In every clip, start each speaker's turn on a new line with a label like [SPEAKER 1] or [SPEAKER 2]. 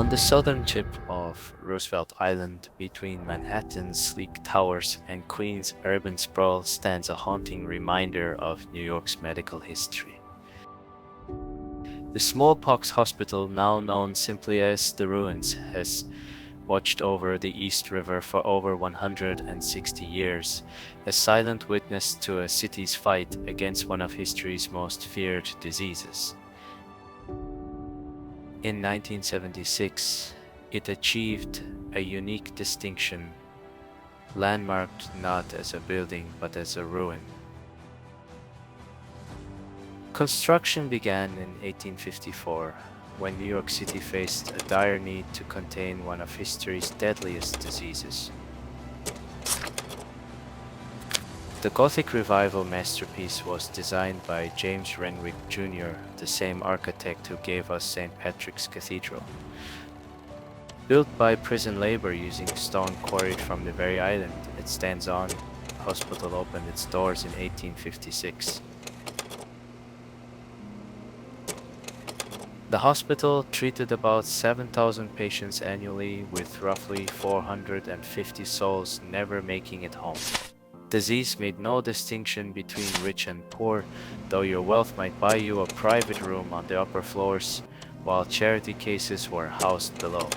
[SPEAKER 1] On the southern tip of Roosevelt Island, between Manhattan's sleek towers and Queens' urban sprawl, stands a haunting reminder of New York's medical history. The Smallpox Hospital, now known simply as the Ruins, has watched over the East River for over 160 years, a silent witness to a city's fight against one of history's most feared diseases. In 1976, it achieved a unique distinction, landmarked not as a building but as a ruin. Construction began in 1854, when New York City faced a dire need to contain one of history's deadliest diseases. The Gothic Revival masterpiece was designed by James Renwick Jr., the same architect who gave us St. Patrick's Cathedral. Built by prison labor using stone quarried from the very island it stands on, the hospital opened its doors in 1856. The hospital treated about 7,000 patients annually, with roughly 450 souls never making it home. Disease made no distinction between rich and poor, though your wealth might buy you a private room on the upper floors, while charity cases were housed below.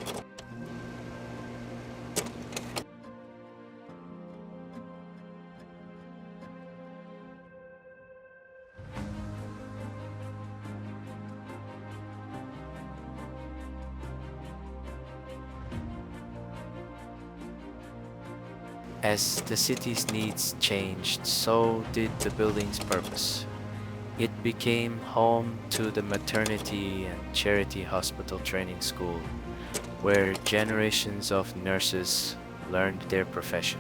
[SPEAKER 1] As the city's needs changed, so did the building's purpose. It became home to the maternity and charity hospital training school, where generations of nurses learned their profession.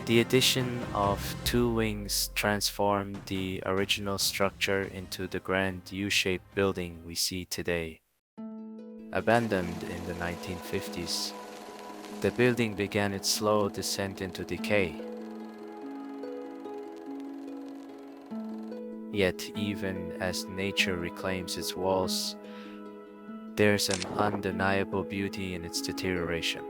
[SPEAKER 1] The addition of two wings transformed the original structure into the grand U-shaped building we see today. Abandoned in the 1950s, the building began its slow descent into decay. Yet, even as nature reclaims its walls, there's an undeniable beauty in its deterioration.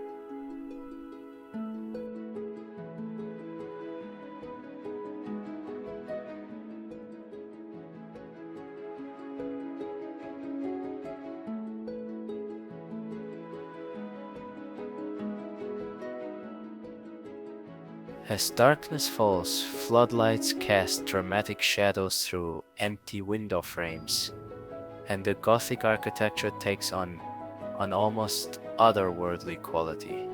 [SPEAKER 1] As darkness falls, floodlights cast dramatic shadows through empty window frames, and the Gothic architecture takes on an almost otherworldly quality.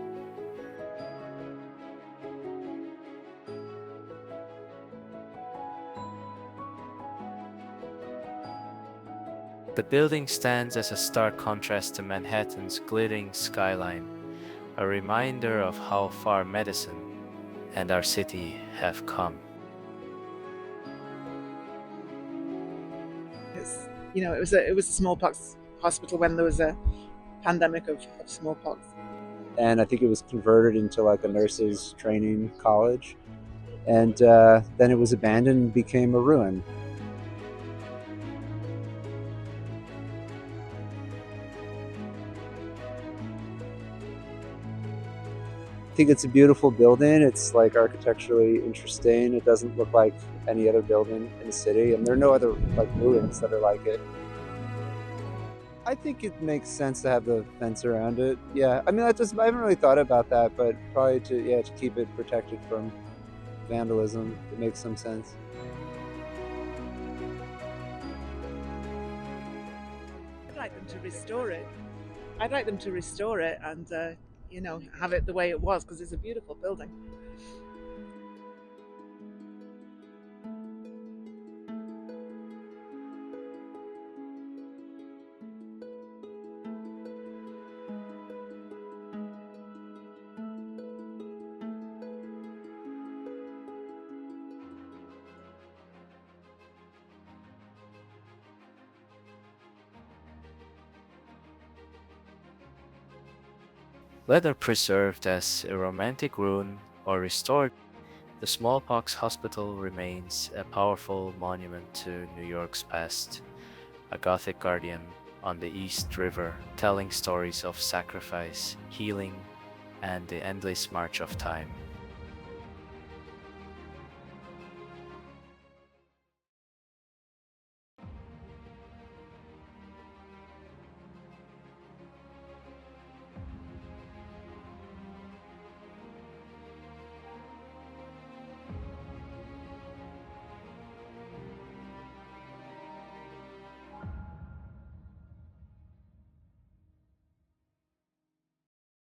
[SPEAKER 1] The building stands as a stark contrast to Manhattan's glittering skyline, a reminder of how far medicine and our city have come.
[SPEAKER 2] It was a smallpox hospital when there was a pandemic of smallpox.
[SPEAKER 3] And I think it was converted into like a nurses training college, and then it was abandoned and became a ruin. I think it's a beautiful building. It's like architecturally interesting. It doesn't look like any other building in the city, and there are no other like ruins that are like it. I think it makes sense to have the fence around it. Yeah, I mean, I haven't really thought about that, but probably to keep it protected from vandalism. It makes some sense.
[SPEAKER 2] I'd like them to restore it. I'd like them to restore it and have it the way it was, because it's a beautiful building.
[SPEAKER 1] Whether preserved as a romantic ruin or restored, the Smallpox Hospital remains a powerful monument to New York's past, a Gothic guardian on the East River, telling stories of sacrifice, healing, and the endless march of time.